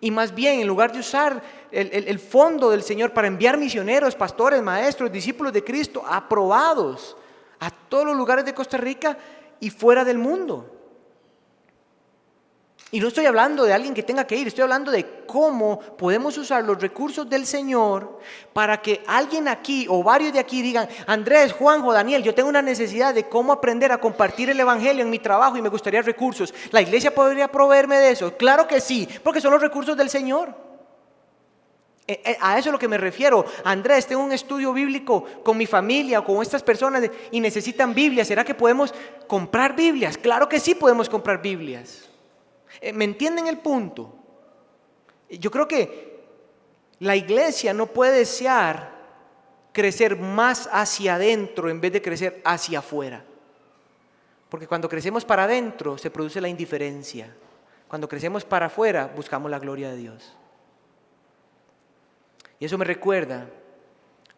Y más bien, en lugar de usar el fondo del Señor para enviar misioneros, pastores, maestros, discípulos de Cristo, aprobados a todos los lugares de Costa Rica y fuera del mundo. Y no estoy hablando de alguien que tenga que ir, estoy hablando de cómo podemos usar los recursos del Señor para que alguien aquí o varios de aquí digan: Andrés, Juanjo, Daniel, yo tengo una necesidad de cómo aprender a compartir el evangelio en mi trabajo y me gustaría recursos. ¿La iglesia podría proveerme de eso? Claro que sí, porque son los recursos del Señor. A eso es a lo que me refiero. Andrés, tengo un estudio bíblico con mi familia o con estas personas y necesitan Biblias. ¿Será que podemos comprar Biblias? Claro que sí podemos comprar Biblias. ¿Me entienden el punto? Yo creo que la iglesia no puede desear crecer más hacia adentro en vez de crecer hacia afuera. Porque cuando crecemos para adentro se produce la indiferencia. Cuando crecemos para afuera buscamos la gloria de Dios. Y eso me recuerda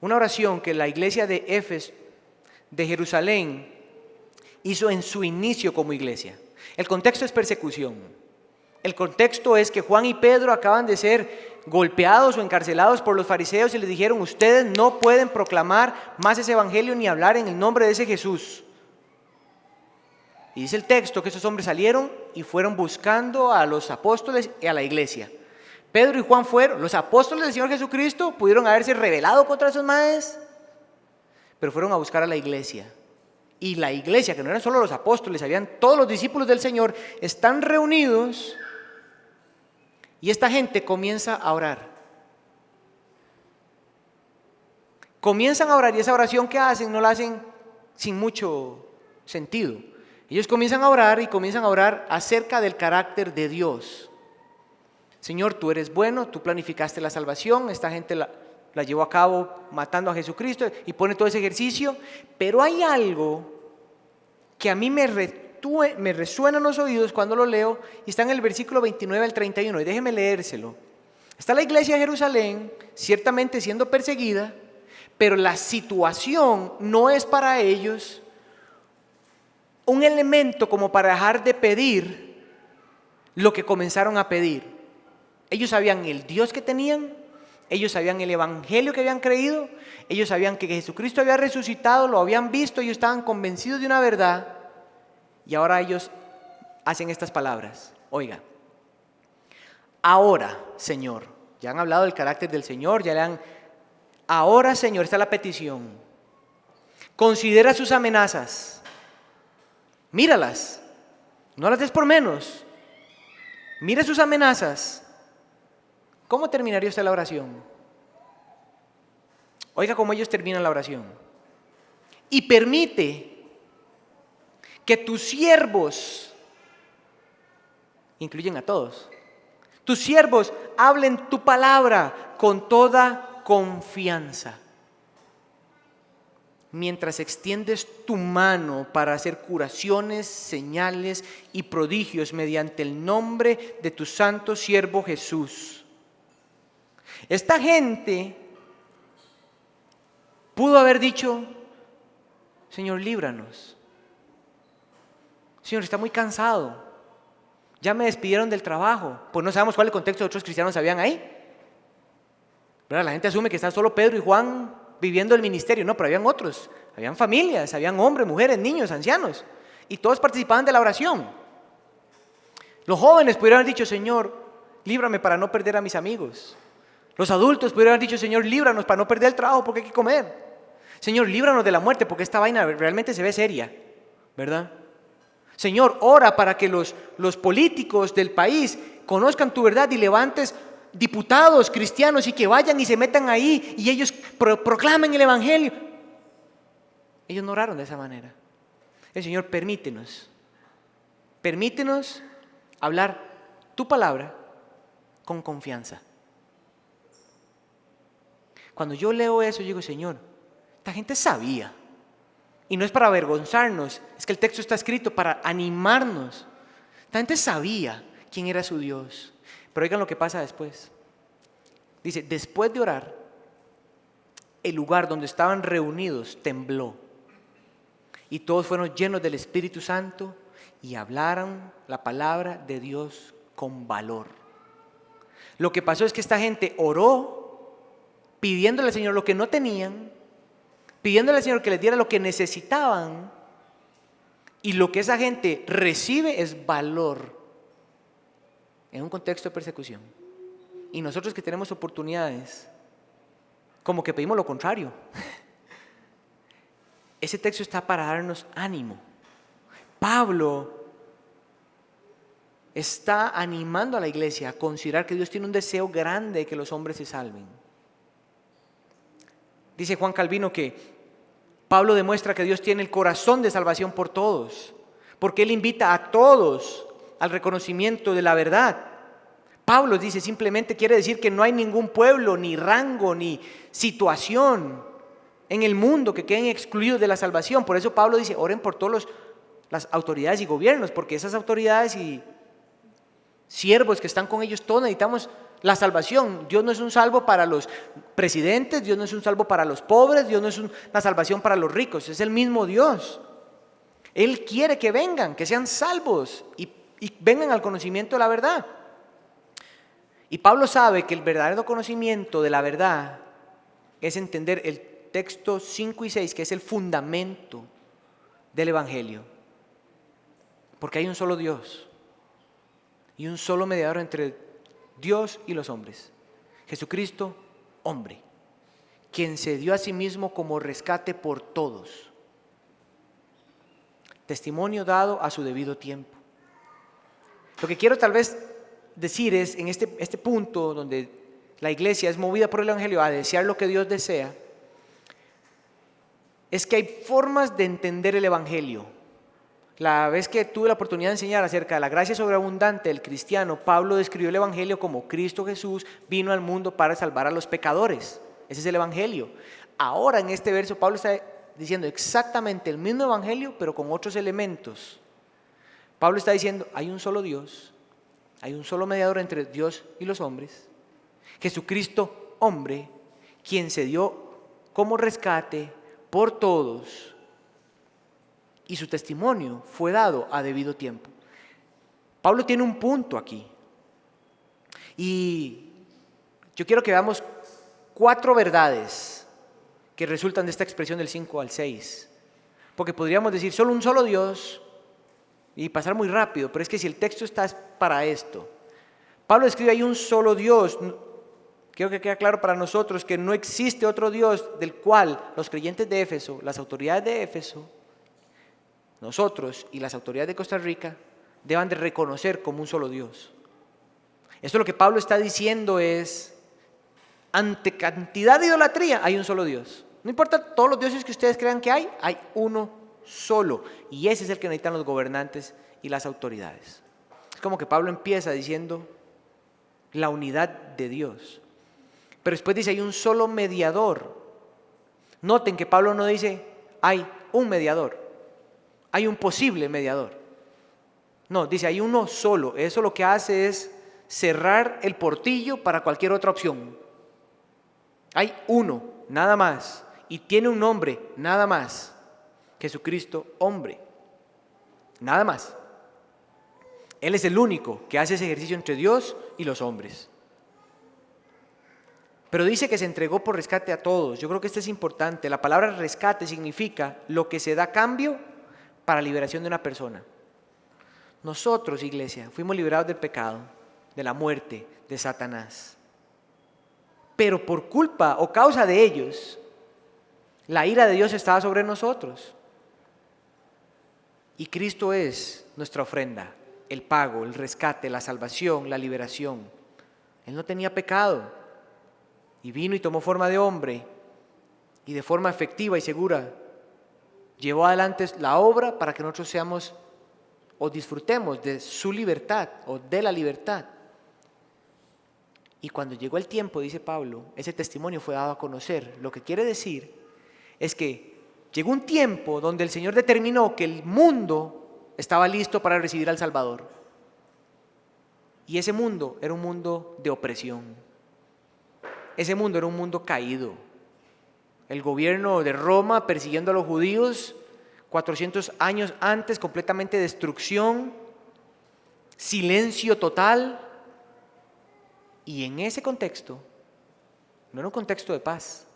una oración que la iglesia de Éfeso, de Jerusalén, hizo en su inicio como iglesia. El contexto es persecución. El contexto es que Juan y Pedro acaban de ser golpeados o encarcelados por los fariseos y les dijeron: ustedes no pueden proclamar más ese evangelio ni hablar en el nombre de ese Jesús. Y dice el texto que esos hombres salieron y fueron buscando a los apóstoles y a la iglesia. Pedro y Juan fueron, los apóstoles del Señor Jesucristo pudieron haberse rebelado contra esos maes, pero fueron a buscar a la iglesia. Y la iglesia, que no eran solo los apóstoles, habían todos los discípulos del Señor, están reunidos y esta gente comienza a orar. Comienzan a orar y esa oración que hacen no la hacen sin mucho sentido. Ellos comienzan a orar y comienzan a orar acerca del carácter de Dios. Señor, tú eres bueno, tú planificaste la salvación, esta gente la llevó a cabo matando a Jesucristo y pone todo ese ejercicio, pero hay algo que a mí me resuena en los oídos cuando lo leo y está en el versículo 29 al 31 y déjeme leérselo. Está la iglesia de Jerusalén ciertamente siendo perseguida, pero la situación no es para ellos un elemento como para dejar de pedir lo que comenzaron a pedir. Ellos sabían el Dios que tenían, ellos sabían el evangelio que habían creído, ellos sabían que Jesucristo había resucitado, lo habían visto, ellos estaban convencidos de una verdad y ahora ellos hacen estas palabras. Oiga, ahora, Señor, ya han hablado del carácter del Señor, ahora, Señor, está la petición. Considera sus amenazas. Míralas, no las des por menos. Mira sus amenazas. ¿Cómo terminaría usted la oración? Oiga cómo ellos terminan la oración. Y permite que tus siervos, incluyen a todos, tus siervos hablen tu palabra con toda confianza. Mientras extiendes tu mano para hacer curaciones, señales y prodigios mediante el nombre de tu santo siervo Jesús. Esta gente pudo haber dicho: Señor, líbranos. Señor, está muy cansado. Ya me despidieron del trabajo. Pues no sabemos cuál es el contexto de otros cristianos habían ahí. ¿Verdad? La gente asume que están solo Pedro y Juan viviendo el ministerio. No, pero habían otros. Habían familias, habían hombres, mujeres, niños, ancianos. Y todos participaban de la oración. Los jóvenes pudieron haber dicho: Señor, líbrame para no perder a mis amigos. Los adultos pudieron haber dicho: Señor, líbranos para no perder el trabajo porque hay que comer. Señor, líbranos de la muerte porque esta vaina realmente se ve seria, ¿verdad? Señor, ora para que los políticos del país conozcan tu verdad y levantes diputados cristianos y que vayan y se metan ahí y ellos proclamen el evangelio. Ellos no oraron de esa manera. El Señor, permítenos hablar tu palabra con confianza. Cuando yo leo eso, yo digo: Señor, esta gente sabía. Y no es para avergonzarnos, es que el texto está escrito para animarnos. Esta gente sabía quién era su Dios. Pero oigan lo que pasa después. Dice: después de orar, el lugar donde estaban reunidos tembló. Y todos fueron llenos del Espíritu Santo y hablaron la palabra de Dios con valor. Lo que pasó es que esta gente oró pidiéndole al Señor lo que no tenían, pidiéndole al Señor que les diera lo que necesitaban, y lo que esa gente recibe es valor en un contexto de persecución. Y nosotros que tenemos oportunidades, como que pedimos lo contrario. Ese texto está para darnos ánimo. Pablo está animando a la iglesia a considerar que Dios tiene un deseo grande de que los hombres se salven. Dice Juan Calvino que Pablo demuestra que Dios tiene el corazón de salvación por todos, porque Él invita a todos al reconocimiento de la verdad. Pablo dice, simplemente quiere decir que no hay ningún pueblo, ni rango, ni situación en el mundo que queden excluidos de la salvación. Por eso Pablo dice, oren por todas las autoridades y gobiernos, porque esas autoridades y siervos que están con ellos, todos necesitamos la salvación. Dios no es un salvo para los presidentes, Dios no es un salvo para los pobres, Dios no es una salvación para los ricos, es el mismo Dios. Él quiere que vengan, que sean salvos y vengan al conocimiento de la verdad. Y Pablo sabe que el verdadero conocimiento de la verdad es entender el texto 5 y 6, que es el fundamento del Evangelio. Porque hay un solo Dios y un solo mediador entre Dios y los hombres, Jesucristo, hombre, quien se dio a sí mismo como rescate por todos. Testimonio dado a su debido tiempo. Lo que quiero tal vez decir es, en este punto donde la iglesia es movida por el Evangelio a desear lo que Dios desea, es que hay formas de entender el Evangelio. La vez que tuve la oportunidad de enseñar acerca de la gracia sobreabundante del cristiano, Pablo describió el Evangelio como Cristo Jesús vino al mundo para salvar a los pecadores. Ese es el Evangelio. Ahora en este verso Pablo está diciendo exactamente el mismo Evangelio, pero con otros elementos. Pablo está diciendo, hay un solo Dios, hay un solo mediador entre Dios y los hombres, Jesucristo, hombre, quien se dio como rescate por todos, y su testimonio fue dado a debido tiempo. Pablo tiene un punto aquí, y yo quiero que veamos 4 verdades que resultan de esta expresión del 5 al 6, porque podríamos decir solo un solo Dios y pasar muy rápido, pero es que si el texto está para esto. Pablo escribe, hay un solo Dios. Quiero que quede claro para nosotros que no existe otro Dios del cual los creyentes de Éfeso, las autoridades de Éfeso, nosotros y las autoridades de Costa Rica deban de reconocer como un solo Dios. Esto lo que Pablo está diciendo es, ante cantidad de idolatría hay un solo Dios. No importa todos los dioses que ustedes crean que hay uno solo, y ese es el que necesitan los gobernantes y las autoridades. Es como que Pablo empieza diciendo la unidad de Dios, pero después dice hay un solo mediador. Noten que Pablo no dice hay un mediador, hay un posible mediador. No, dice hay uno solo. Eso lo que hace es cerrar el portillo para cualquier otra opción. Hay uno, nada más, y tiene un nombre, nada más. Jesucristo, hombre, nada más. Él es el único que hace ese ejercicio entre Dios y los hombres. Pero dice que se entregó por rescate a todos. Yo creo que esto es importante. La palabra rescate significa lo que se da a cambio para liberación de una persona. Nosotros, iglesia, fuimos liberados del pecado, de la muerte, de Satanás. Pero por culpa o causa de ellos, la ira de Dios estaba sobre nosotros. Y Cristo es nuestra ofrenda, el pago, el rescate, la salvación, la liberación. Él no tenía pecado y vino y tomó forma de hombre y de forma efectiva y segura llevó adelante la obra para que nosotros seamos o disfrutemos de su libertad o de la libertad. Y cuando llegó el tiempo, dice Pablo, ese testimonio fue dado a conocer. Lo que quiere decir es que llegó un tiempo donde el Señor determinó que el mundo estaba listo para recibir al Salvador. Y ese mundo era un mundo de opresión. Ese mundo era un mundo caído. El gobierno de Roma persiguiendo a los judíos, 400 años antes, completamente destrucción, silencio total. Y en ese contexto, no era un contexto de paz,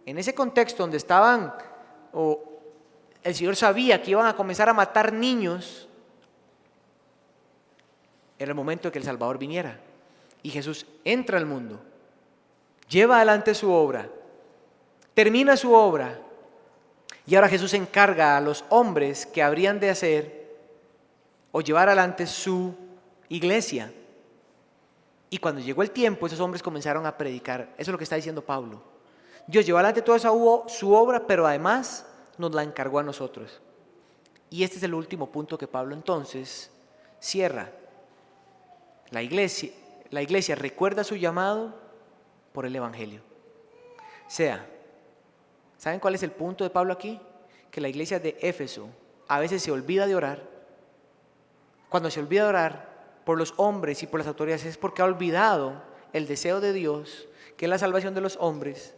en ese contexto donde estaban, el Señor sabía que iban a comenzar a matar niños, era el momento de que el Salvador viniera. Y Jesús entra al mundo, lleva adelante su obra, termina su obra, y ahora Jesús encarga a los hombres que habrían de hacer o llevar adelante su iglesia. Y cuando llegó el tiempo, esos hombres comenzaron a predicar. Eso es lo que está diciendo Pablo. Dios llevó adelante toda su obra, pero además nos la encargó a nosotros. Y este es el último punto que Pablo entonces cierra. La iglesia recuerda su llamado por el Evangelio. ¿Saben cuál es el punto de Pablo aquí? Que la iglesia de Éfeso a veces se olvida de orar. Cuando se olvida de orar por los hombres y por las autoridades es porque ha olvidado el deseo de Dios, que es la salvación de los hombres.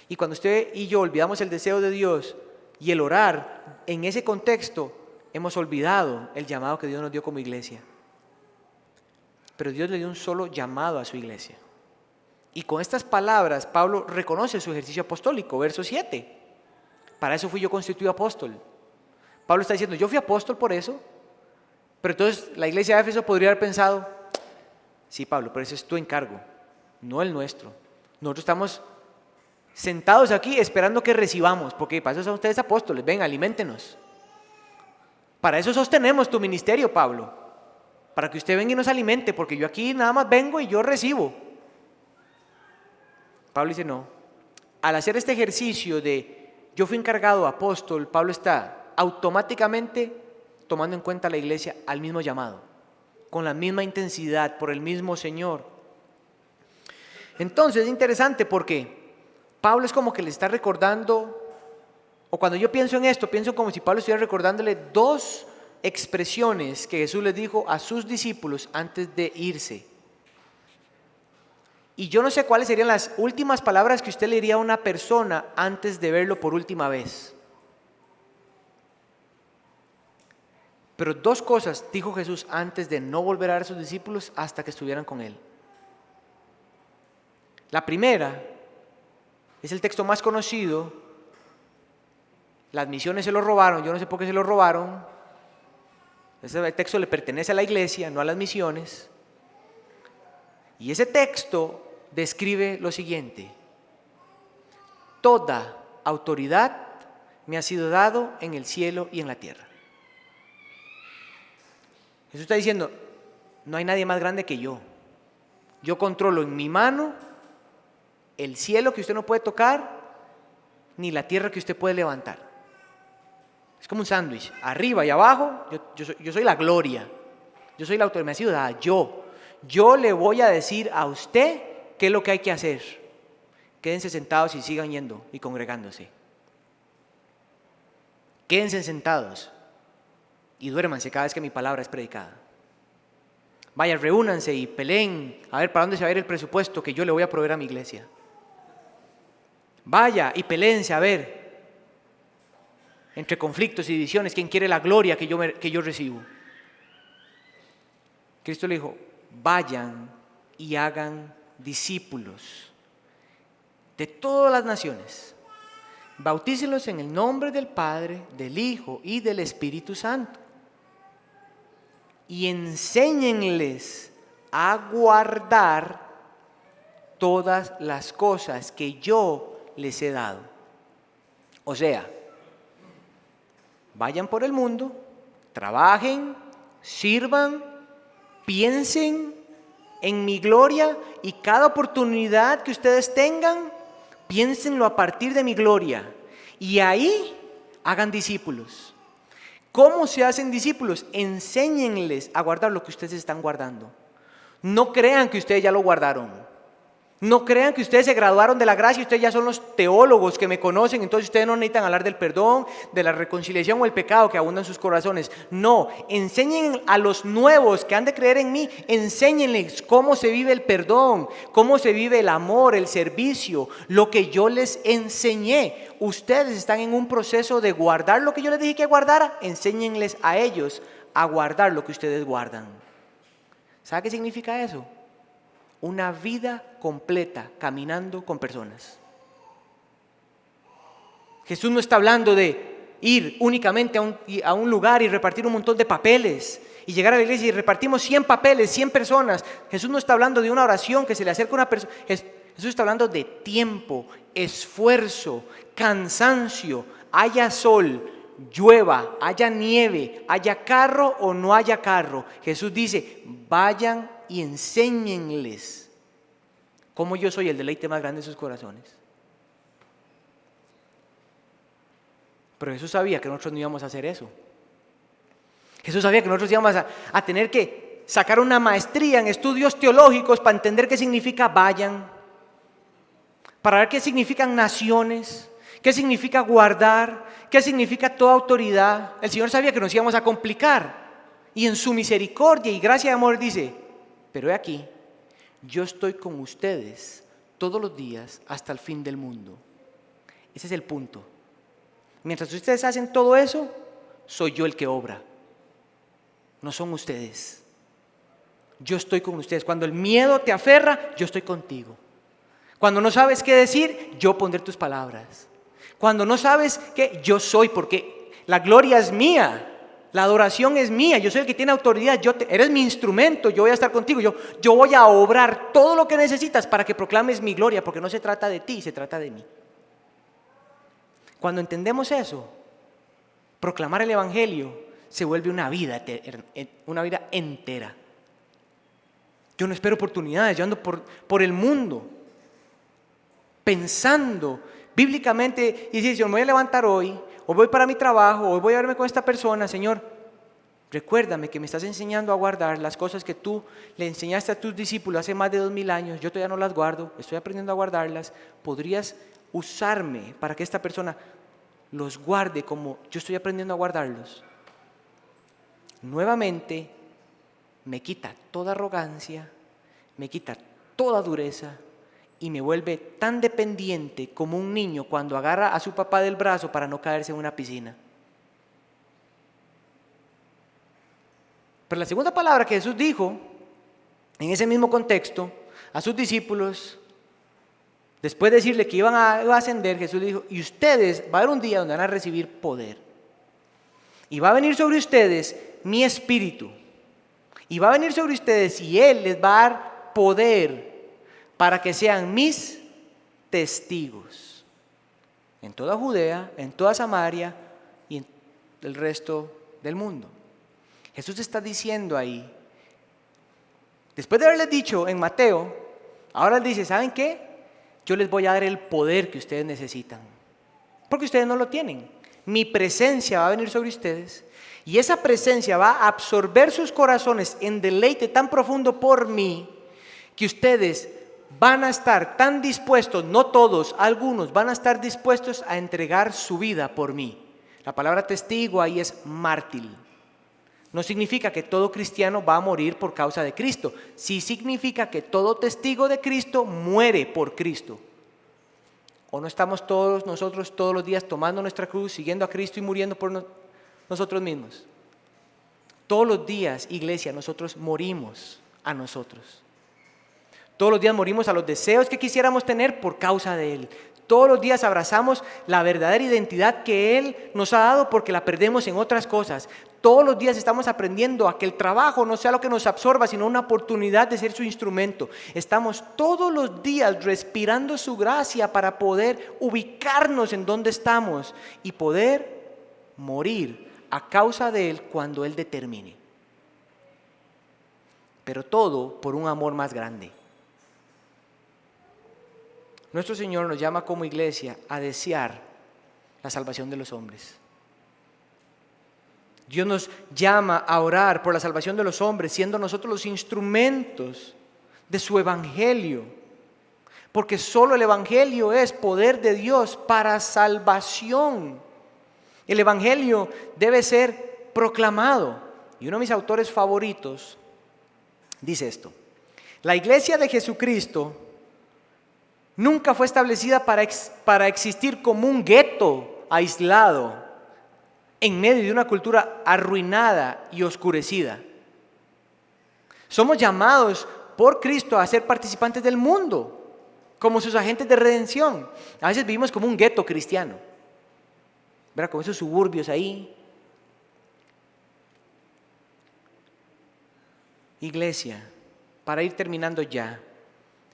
Y cuando usted y yo olvidamos el deseo de Dios y el orar, en ese contexto hemos olvidado el llamado que Dios nos dio como iglesia. Pero Dios le dio un solo llamado a su iglesia. Y con estas palabras Pablo reconoce su ejercicio apostólico, verso 7. Para eso fui yo constituido apóstol. Pablo está diciendo, yo fui apóstol por eso. Pero entonces la iglesia de Éfeso podría haber pensado, sí Pablo, pero ese es tu encargo, no el nuestro. Nosotros estamos sentados aquí esperando que recibamos, porque para eso son ustedes apóstoles, ven, aliméntenos. Para eso sostenemos tu ministerio, Pablo, para que usted venga y nos alimente, porque yo aquí nada más vengo y yo recibo. Pablo dice no, al hacer este ejercicio de yo fui encargado apóstol, Pablo está automáticamente tomando en cuenta a la iglesia al mismo llamado, con la misma intensidad, por el mismo Señor. Entonces es interesante porque Pablo es como que le está recordando, o cuando yo pienso en esto, pienso como si Pablo estuviera recordándole dos expresiones que Jesús les dijo a sus discípulos antes de irse. Y yo no sé cuáles serían las últimas palabras que usted le diría a una persona antes de verlo por última vez. Pero dos cosas dijo Jesús antes de no volver a ver a sus discípulos hasta que estuvieran con Él. La primera es el texto más conocido. Las misiones se lo robaron, yo no sé por qué se lo robaron. Ese texto le pertenece a la iglesia, no a las misiones. Y ese texto describe lo siguiente: toda autoridad me ha sido dado en el cielo y en la tierra. Jesús está diciendo, no hay nadie más grande que yo. Yo controlo en mi mano el cielo que usted no puede tocar, ni la tierra que usted puede levantar. Es como un sándwich, arriba y abajo, yo soy la gloria. Yo soy la autoridad, me ha sido dada yo. Yo le voy a decir a usted qué es lo que hay que hacer. Quédense sentados y sigan yendo y congregándose. Quédense sentados y duérmanse cada vez que mi palabra es predicada. Vayan, reúnanse y peleen a ver para dónde se va a ir el presupuesto que yo le voy a proveer a mi iglesia. Vaya y peleense a ver entre conflictos y divisiones quién quiere la gloria que yo recibo. Cristo le dijo, vayan y hagan discípulos de todas las naciones. Bautícenlos en el nombre del Padre, del Hijo y del Espíritu Santo. Y enséñenles a guardar todas las cosas que yo les he dado. O sea, vayan por el mundo, trabajen, sirvan, piensen en mi gloria y cada oportunidad que ustedes tengan, piénsenlo a partir de mi gloria. Y ahí hagan discípulos. ¿Cómo se hacen discípulos? Enséñenles a guardar lo que ustedes están guardando. No crean que ustedes ya lo guardaron. No crean que ustedes se graduaron de la gracia y ustedes ya son los teólogos que me conocen, entonces ustedes no necesitan hablar del perdón, de la reconciliación o el pecado que abunda en sus corazones. No, enseñen a los nuevos que han de creer en mí, enséñenles cómo se vive el perdón, cómo se vive el amor, el servicio, lo que yo les enseñé. Ustedes están en un proceso de guardar lo que yo les dije que guardara, enséñenles a ellos a guardar lo que ustedes guardan. ¿Sabe qué significa eso? Una vida completa caminando con personas. Jesús no está hablando de ir únicamente a un lugar y repartir un montón de papeles y llegar a la iglesia y repartimos 100 papeles, 100 personas. Jesús no está hablando de una oración que se le acerca a una persona. Jesús está hablando de tiempo, esfuerzo, cansancio, haya sol, llueva, haya nieve, haya carro o no haya carro. Jesús dice, vayan y enséñenles cómo yo soy el deleite más grande de sus corazones. Pero Jesús sabía que nosotros no íbamos a hacer eso. Jesús sabía que nosotros íbamos a tener que sacar una maestría en estudios teológicos para entender qué significa vayan, para ver qué significan naciones, qué significa guardar, qué significa toda autoridad. El Señor sabía que nos íbamos a complicar y en su misericordia y gracia y amor dice, pero he aquí, yo estoy con ustedes todos los días hasta el fin del mundo. Ese es el punto. Mientras ustedes hacen todo eso, soy yo el que obra. No son ustedes. Yo estoy con ustedes. Cuando el miedo te aferra, yo estoy contigo. Cuando no sabes qué decir, yo pondré tus palabras. Cuando no sabes qué, yo soy, porque la gloria es mía. La adoración es mía, yo soy el que tiene autoridad, eres mi instrumento, yo voy a estar contigo, yo voy a obrar todo lo que necesitas para que proclames mi gloria, porque no se trata de ti, se trata de mí. Cuando entendemos eso, proclamar el Evangelio se vuelve una vida entera. Yo no espero oportunidades, yo ando por el mundo, pensando bíblicamente, y decir, yo me voy a levantar hoy voy para mi trabajo, hoy voy a verme con esta persona, Señor, recuérdame que me estás enseñando a guardar las cosas que tú le enseñaste a tus discípulos hace más de 2000 años, yo todavía no las guardo, estoy aprendiendo a guardarlas, podrías usarme para que esta persona los guarde como yo estoy aprendiendo a guardarlos. Nuevamente, me quita toda arrogancia, me quita toda dureza, y me vuelve tan dependiente como un niño cuando agarra a su papá del brazo para no caerse en una piscina. Pero la segunda palabra que Jesús dijo, en ese mismo contexto, a sus discípulos, después de decirle que iba a ascender, Jesús dijo, y ustedes, va a haber un día donde van a recibir poder. Y va a venir sobre ustedes mi espíritu. Y va a venir sobre ustedes y Él les va a dar poder para que sean mis testigos en toda Judea, en toda Samaria y en el resto del mundo. Jesús está diciendo ahí, después de haberles dicho en Mateo, ahora les dice, ¿saben qué? Yo les voy a dar el poder que ustedes necesitan, porque ustedes no lo tienen. Mi presencia va a venir sobre ustedes y esa presencia va a absorber sus corazones en deleite tan profundo por mí que ustedes van a estar tan dispuestos, no todos, algunos van a estar dispuestos a entregar su vida por mí. La palabra testigo ahí es mártir. No significa que todo cristiano va a morir por causa de Cristo. Sí significa que todo testigo de Cristo muere por Cristo. ¿O no estamos todos nosotros todos los días tomando nuestra cruz, siguiendo a Cristo y muriendo por nosotros mismos? Todos los días, iglesia, nosotros morimos a nosotros. Todos los días morimos a los deseos que quisiéramos tener por causa de Él. Todos los días abrazamos la verdadera identidad que Él nos ha dado porque la perdemos en otras cosas. Todos los días estamos aprendiendo a que el trabajo no sea lo que nos absorba, sino una oportunidad de ser su instrumento. Estamos todos los días respirando su gracia para poder ubicarnos en donde estamos y poder morir a causa de Él cuando Él determine. Pero todo por un amor más grande. Nuestro Señor nos llama como iglesia a desear la salvación de los hombres. Dios nos llama a orar por la salvación de los hombres, siendo nosotros los instrumentos de su evangelio. Porque solo el evangelio es poder de Dios para salvación. El evangelio debe ser proclamado. Y uno de mis autores favoritos dice esto: la iglesia de Jesucristo nunca fue establecida para existir como un gueto aislado en medio de una cultura arruinada y oscurecida. Somos llamados por Cristo a ser participantes del mundo, como sus agentes de redención. A veces vivimos como un gueto cristiano, ¿verdad? Como esos suburbios ahí. Iglesia, para ir terminando ya,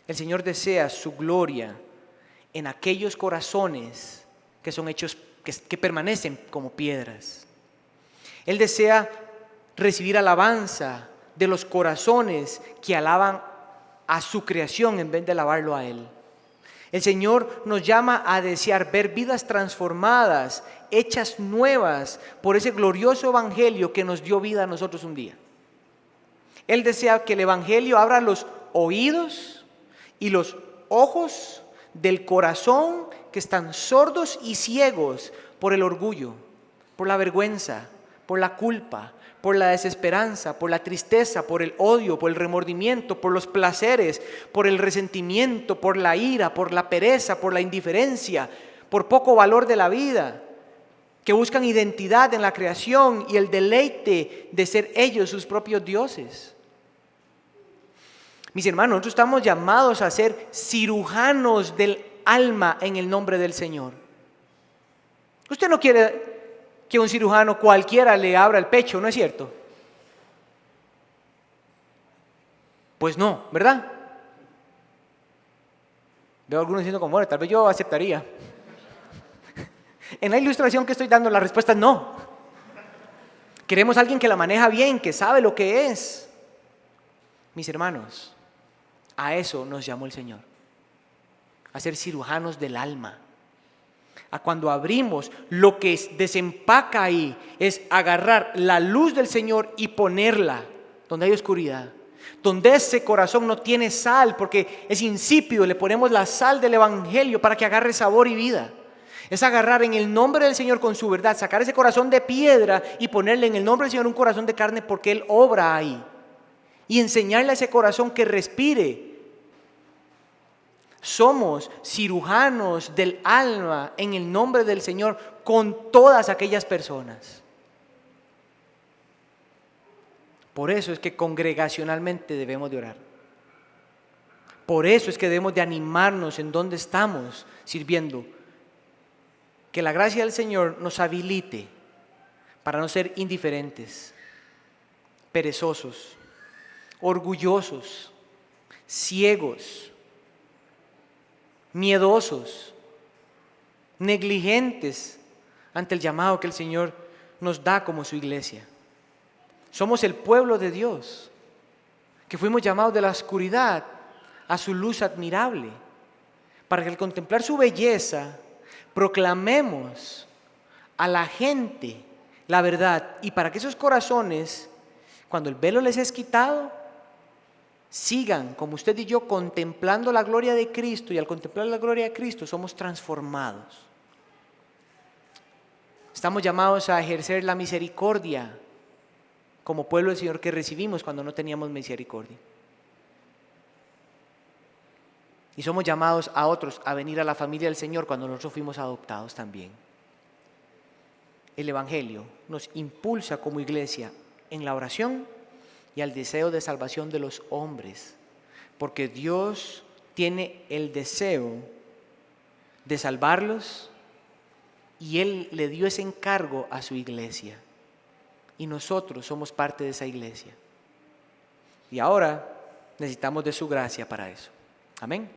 el Señor desea su gloria en aquellos corazones que son hechos, que permanecen como piedras. Él desea recibir alabanza de los corazones que alaban a su creación en vez de alabarlo a Él. El Señor nos llama a desear ver vidas transformadas, hechas nuevas por ese glorioso evangelio que nos dio vida a nosotros un día. Él desea que el evangelio abra los oídos y los ojos del corazón que están sordos y ciegos por el orgullo, por la vergüenza, por la culpa, por la desesperanza, por la tristeza, por el odio, por el remordimiento, por los placeres, por el resentimiento, por la ira, por la pereza, por la indiferencia, por poco valor de la vida, que buscan identidad en la creación y el deleite de ser ellos sus propios dioses. Mis hermanos, nosotros estamos llamados a ser cirujanos del alma en el nombre del Señor. Usted no quiere que un cirujano cualquiera le abra el pecho, ¿no es cierto? Pues no, ¿verdad? Veo a algunos diciendo como, bueno, tal vez yo aceptaría. En la ilustración que estoy dando, la respuesta es no. Queremos a alguien que la maneja bien, que sabe lo que es. Mis hermanos, a eso nos llamó el Señor, a ser cirujanos del alma. A cuando abrimos, lo que desempaca ahí es agarrar la luz del Señor y ponerla donde hay oscuridad, donde ese corazón no tiene sal porque es insípido. Le ponemos la sal del evangelio para que agarre sabor y vida. Es agarrar en el nombre del Señor con su verdad, sacar ese corazón de piedra y ponerle en el nombre del Señor un corazón de carne porque Él obra ahí, y enseñarle a ese corazón que respire. Somos cirujanos del alma en el nombre del Señor con todas aquellas personas. Por eso es que congregacionalmente debemos de orar. Por eso es que debemos de animarnos en donde estamos sirviendo. Que la gracia del Señor nos habilite para no ser indiferentes, perezosos, orgullosos, ciegos, miedosos, negligentes ante el llamado que el Señor nos da como su iglesia. Somos el pueblo de Dios, que fuimos llamados de la oscuridad a su luz admirable, para que al contemplar su belleza proclamemos a la gente la verdad, y para que esos corazones, cuando el velo les es quitado, sigan, como usted y yo, contemplando la gloria de Cristo, y al contemplar la gloria de Cristo somos transformados. Estamos llamados a ejercer la misericordia como pueblo del Señor que recibimos cuando no teníamos misericordia. Y somos llamados a otros a venir a la familia del Señor cuando nosotros fuimos adoptados también. El Evangelio nos impulsa como iglesia en la oración y al deseo de salvación de los hombres, porque Dios tiene el deseo de salvarlos y Él le dio ese encargo a su iglesia, y nosotros somos parte de esa iglesia, y ahora necesitamos de su gracia para eso. Amén.